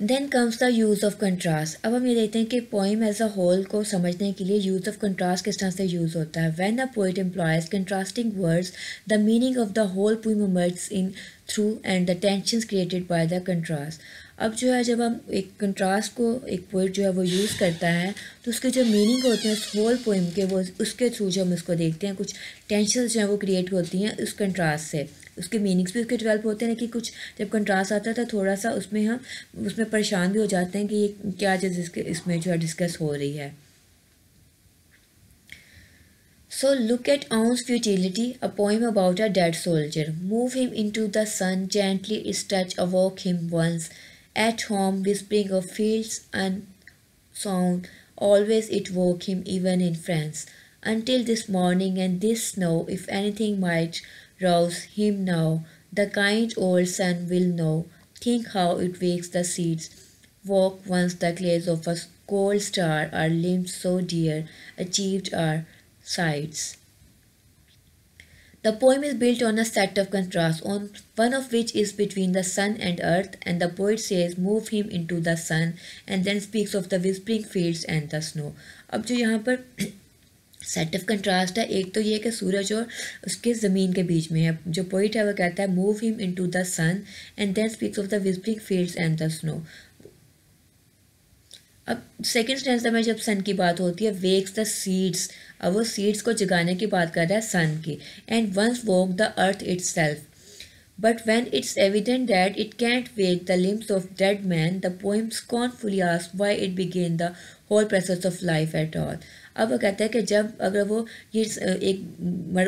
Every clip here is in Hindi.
Then comes the use of contrast. अब हम ये देखते हैं कि पोइम एज अ होल को समझने के लिए यूज़ ऑफ कंट्रास्ट किस तरह से यूज़ होता है। When a poet employs contrasting words the meaning of the whole poem emerge in through and the tensions created by the contrast. अब जो है जब हम एक कंट्रास्ट को एक पोइट जो है वो यूज़ करता है तो उसके जो मीनिंग होते हैं उस होल पोइम के वो उसके थ्रू जो हम उसको देखते हैं, कुछ टेंशन जो है वो क्रिएट होती हैं उस कंट्रास्ट से, उसके मीनिंग्स भी उसके डेवलप होते हैं। कि कुछ जब कंट्रास्ट आता है तो थोड़ा सा उसमें हम उसमें परेशान भी हो जाते हैं कि ये क्या चीज़ इसमें जो है डिस्कस हो रही है। So look at Aun's futility, a poem about a dead soldier. Move him into the sun, gently its touch awoke him once. At home, whispering of fields and sound, always it woke him even in France. Until this morning and this snow, if anything might rouse him now, the kind old sun will know. Think how it wakes the seeds. Walk once the clays of a cold star, our limbs so dear, achieved our sides. The poem is built on a set of contrasts, on one of which is between the sun and earth, and the poet says, "Move him into the sun," and then speaks of the whispering fields and the snow. अब जो यहाँ पर सेट ऑफ कंट्रास्ट है, एक तो ये कि सूरज और उसके ज़मीन के बीच में है। जो पोइट है वो कहता है move him into the sun and then speaks of the whispering fields and the snow. अब सेकेंड स्टैंजा में जब सन की बात होती है, वेक्स द सीड्स, अब वो सीड्स को जगाने की बात कर रहा है सन की। And once woke the earth itself, but when it's evident that it can't wake the limbs of dead men, the poem scornfully asks why it began the whole process of life at all. अब वो कहता है कि जब अगर वो ये एक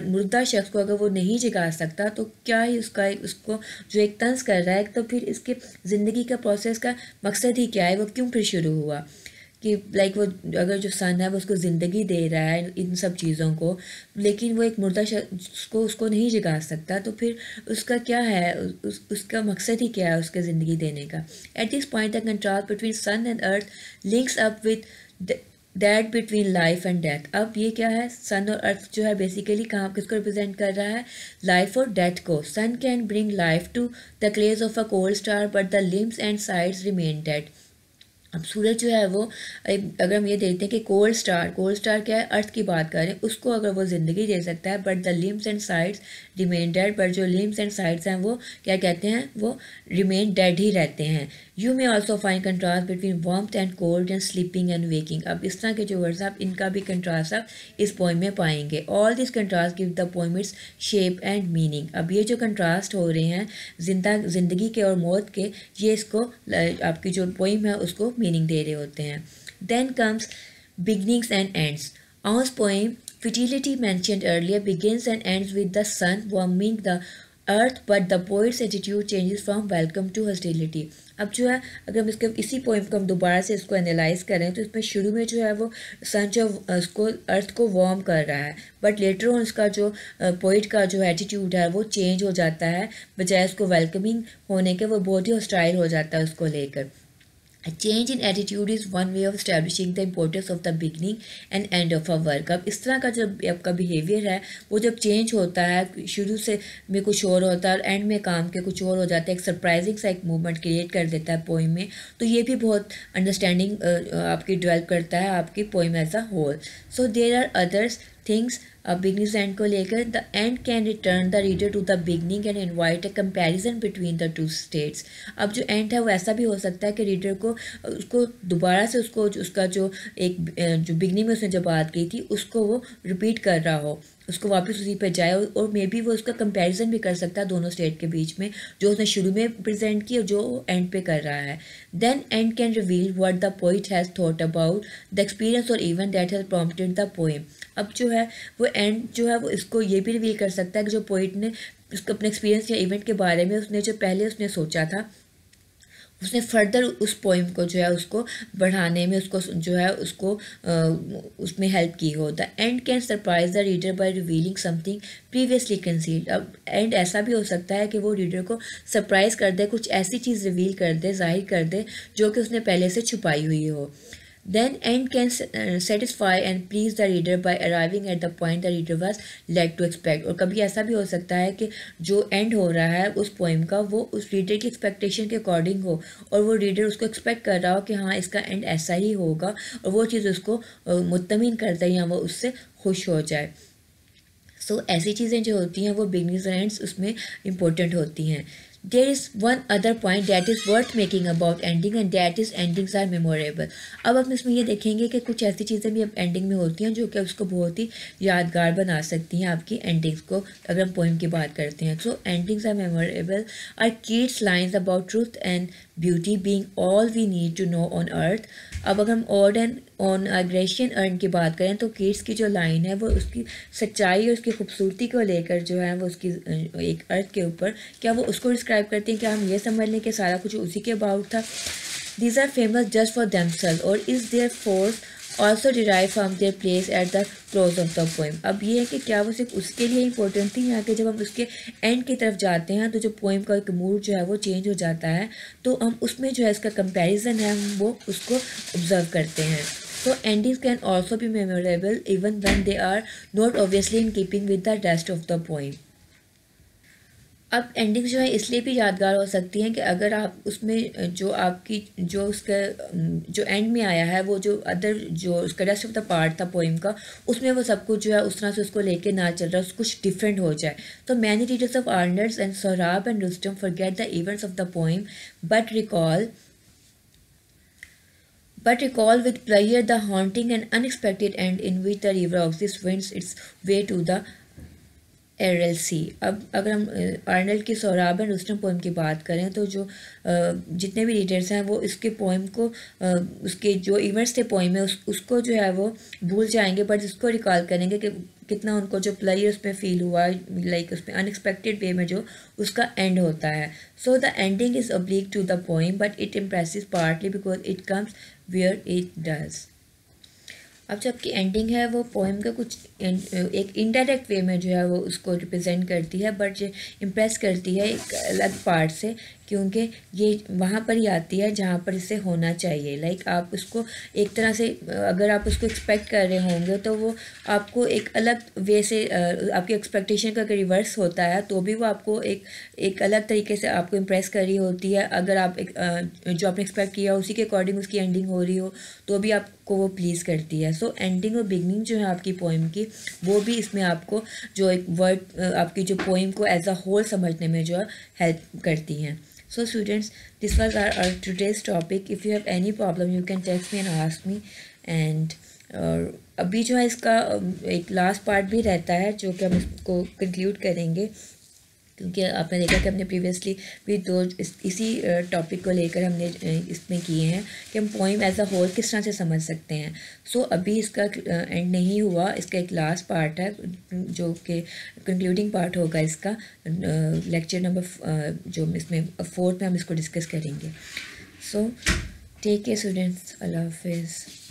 मुर्दा शख्स को अगर वो नहीं जगा सकता तो क्या ही उसका उसको जो एक तंज कर रहा है, तो फिर इसके ज़िंदगी का प्रोसेस का मकसद ही क्या है, वो क्यों फिर शुरू हुआ। कि लाइक वो अगर जो सन है वो उसको ज़िंदगी दे रहा है इन सब चीज़ों को, लेकिन वो एक मुर्दा शख्स को उसको नहीं जगा सकता, तो फिर उसका क्या है, उसका मकसद ही क्या है उसके ज़िंदगी देने का। At this point the contrast between sun and earth links up with that between life and death. अब ये क्या है, सन और अर्थ जो है बेसिकली कहाँ किसको रिप्रेजेंट कर रहा है, लाइफ और डेथ को। Sun can bring life to the clays of a cold star but the limbs and sides remain dead. अब सूरज जो है वो अगर हम ये देखते हैं कि कोल्ड स्टार क्या है, अर्थ की बात करें, उसको अगर वो ज़िंदगी दे सकता है, but the limbs and sides remain dead, but जो लिम्स एंड साइड्स हैं वो क्या कहते हैं, वो रिमेन डेड ही रहते हैं। You may also find contrast between warmth and cold and sleeping and waking. अब इस तरह के जो वर्ड्स आप इनका भी कंट्रास्ट आप इस पोइम में पाएंगे। All this contrast give the poem its shape and meaning. अब ये जो कंट्रास्ट हो रहे हैं ज़िंदगी के और मौत के, ये इसको आपकी जो पोइम है उसको मीनिंग दे रहे होते हैं। Then comes beginnings and ends. Aun's poem Futility mentioned earlier begins and ends with the sun warming the earth, but the poet's attitude changes from welcome to hostility. अब जो है अगर हम इसके इसी पोइम को हम दोबारा से इसको एनालाइज करें तो इसमें शुरू में जो है वो सन जो उसको अर्थ को वार्म कर रहा है, बट लेटर ऑन उसका जो पोइट का जो एटीट्यूड है वो चेंज हो जाता है, बजाय उसको वेलकमिंग होने के वो बहुत ही हॉस्टाइल हो जाता है उसको लेकर। A change in attitude is one way of establishing the importance of the beginning and end of a work. अब इस तरह का जब आपका बिहेवियर है वो जब चेंज होता है, शुरू से में कुछ और होता है और एंड में काम के कुछ और हो जाता है, एक सरप्राइजिंग सा एक मूवमेंट क्रिएट कर देता है पोइम में, तो ये भी बहुत अंडरस्टैंडिंग आपकी डेवलप करता है आपकी poem as a whole. So there are others things beginning and को लेकर। The end can return the reader to the beginning and invite a comparison between the two states. अब जो एंड है वो ऐसा भी हो सकता है कि रीडर को उसको दोबारा से उसको उसका जो एक जो बिगनिंग में उसने जो बात की थी उसको वो रिपीट कर रहा हो, उसको वापस उसी पे जाए, और मे बी वो उसका कंपैरिजन भी कर सकता है दोनों स्टेट के बीच में, जो उसने शुरू में प्रेजेंट की और जो एंड पे कर रहा है। Then end can reveal what the poet has thought about the experience और event that has prompted the poem. अब जो है वो एंड जो है वो इसको ये भी रिवील कर सकता है कि जो पोइट ने उसको अपने एक्सपीरियंस या इवेंट के बारे में उसने जो पहले उसने सोचा था उसने फर्दर उस पोइम को जो है उसको बढ़ाने में उसको जो है उसको उसमें हेल्प की हो। The end can surprise the reader by revealing something previously concealed. अब एंड ऐसा भी हो सकता है कि वो रीडर को सरप्राइज कर दे, कुछ ऐसी चीज़ रिवील कर दे, जाहिर कर दे जो कि उसने पहले से छुपाई हुई हो। Then end can satisfy and please the reader by arriving at the point the reader was led to expect. और कभी ऐसा भी हो सकता है कि जो एंड हो रहा है उस पोइम का वो उस रीडर की एक्सपेक्टेशन के अकॉर्डिंग हो और वो रीडर उसको एक्सपेक्ट कर रहा हो कि हाँ इसका एंड ऐसा ही होगा और वो चीज़ उसको मुतमिन कर दे या वो उससे खुश हो जाए. ऐसी चीज़ें जो होती हैं वो बिगनिंग्स एंड एंड्स उसमें इम्पोर्टेंट होती हैं. There is one other point that is worth making about ending and that is endings are memorable. अब हम इसमें ये देखेंगे कि कुछ ऐसी चीज़ें भी अब एंडिंग में होती हैं जो कि उसको बहुत ही यादगार बना सकती हैं आपकी एंडिंग्स को अगर हम पोइम की बात करते हैं. Endings are memorable are Keats lines about truth and beauty being all we need to know on earth. अब अगर हम ode and on Grecian urn की बात करें तो कीट्स की जो लाइन है वो उसकी सच्चाई और उसकी खूबसूरती को लेकर जो है वो उसकी एक अर्थ के ऊपर क्या वो उसको डिस्क्राइब करते हैं. क्या हम ये समझ लें कि सारा कुछ उसी के अबाउट था. These are famous just for themselves और is their force also derive from their place at the close of the poem. अब ये है कि क्या वो सिर्फ उसके लिए इंपॉर्टेंट थी यहाँ के जब हम उसके एंड की तरफ जाते हैं तो जो पोइम का एक मूड जो है वो चेंज हो जाता है तो हम उसमें जो है इसका कंपैरिजन है हम वो उसको ऑब्जर्व करते हैं. Endings can also be memorable even when they are not obviously in keeping with the rest of the poem. अब एंडिंग जो है इसलिए भी यादगार हो सकती हैं कि अगर आप उसमें जो आपकी जो उसका जो एंड में आया है वो जो अदर जो उसका रेस्ट ऑफ द पार्ट था पोइम का उसमें वो सब कुछ जो है उस तरह से उसको लेके ना चल रहा कुछ डिफरेंट हो जाए. तो many readers of Arnold's and Sohrab and Rustum forget the events of the poem but recall with pleasure the haunting and unexpected end in which the river Oxus wends its way to the Aral Sea. अब अगर हम आर्नल्ड की सोहराब एंड रुस्तम पोइम की बात करें तो जो जितने भी रीडर्स हैं वो इसके पोइम को उसके जो इवेंट्स थे पोइम में उसको जो है वो भूल जाएंगे बट इसको रिकॉल करेंगे कि कितना उनको जो प्लेयर उसमें फील हुआ लाइक उसमें अनएक्सपेक्टेड वे में जो उसका एंड होता है. So the ending is oblique to the poem but it impresses partly because it comes where it does. अब जो आपकी एंडिंग है वो पोइम का कुछ एक इनडायरेक्ट वे में जो है वो उसको रिप्रेजेंट करती है बट जो इम्प्रेस करती है एक अलग पार्ट से क्योंकि ये वहाँ पर ही आती है जहाँ पर इसे होना चाहिए. लाइक आप उसको एक तरह से अगर आप उसको एक्सपेक्ट कर रहे होंगे तो वो आपको एक अलग वे से आपकी एक्सपेक्टेशन का अगर रिवर्स होता है तो भी वो आपको एक अलग तरीके से आपको इम्प्रेस कर रही होती है. अगर आप जो आपने एक्सपेक्ट किया उसी के अकॉर्डिंग उसकी एंडिंग हो रही हो तो भी आपको वो प्लीज़ करती है. एंडिंग और बिगनिंग जो है आपकी पोइम की वो भी इसमें आपको जो एक वर्ड आपकी जो पोइम को एज अ होल समझने में जो है हेल्प करती हैं. So students, this was our today's topic. If you have any problem, you can text me and ask me. And अभी जो है इसका एक लास्ट पार्ट भी रहता है जो कि हम इसको कंक्लूड करेंगे क्योंकि आपने देखा कि हमने प्रीवियसली भी इसी टॉपिक को लेकर हमने इसमें किए हैं कि हम पोइम एज अ होल किस तरह से समझ सकते हैं. अभी इसका एंड नहीं हुआ, इसका एक लास्ट पार्ट है जो कि कंक्लूडिंग पार्ट होगा इसका लेक्चर नंबर जो इसमें 4 में हम इसको डिस्कस करेंगे. Take care students. अल्लाह हाफिज़.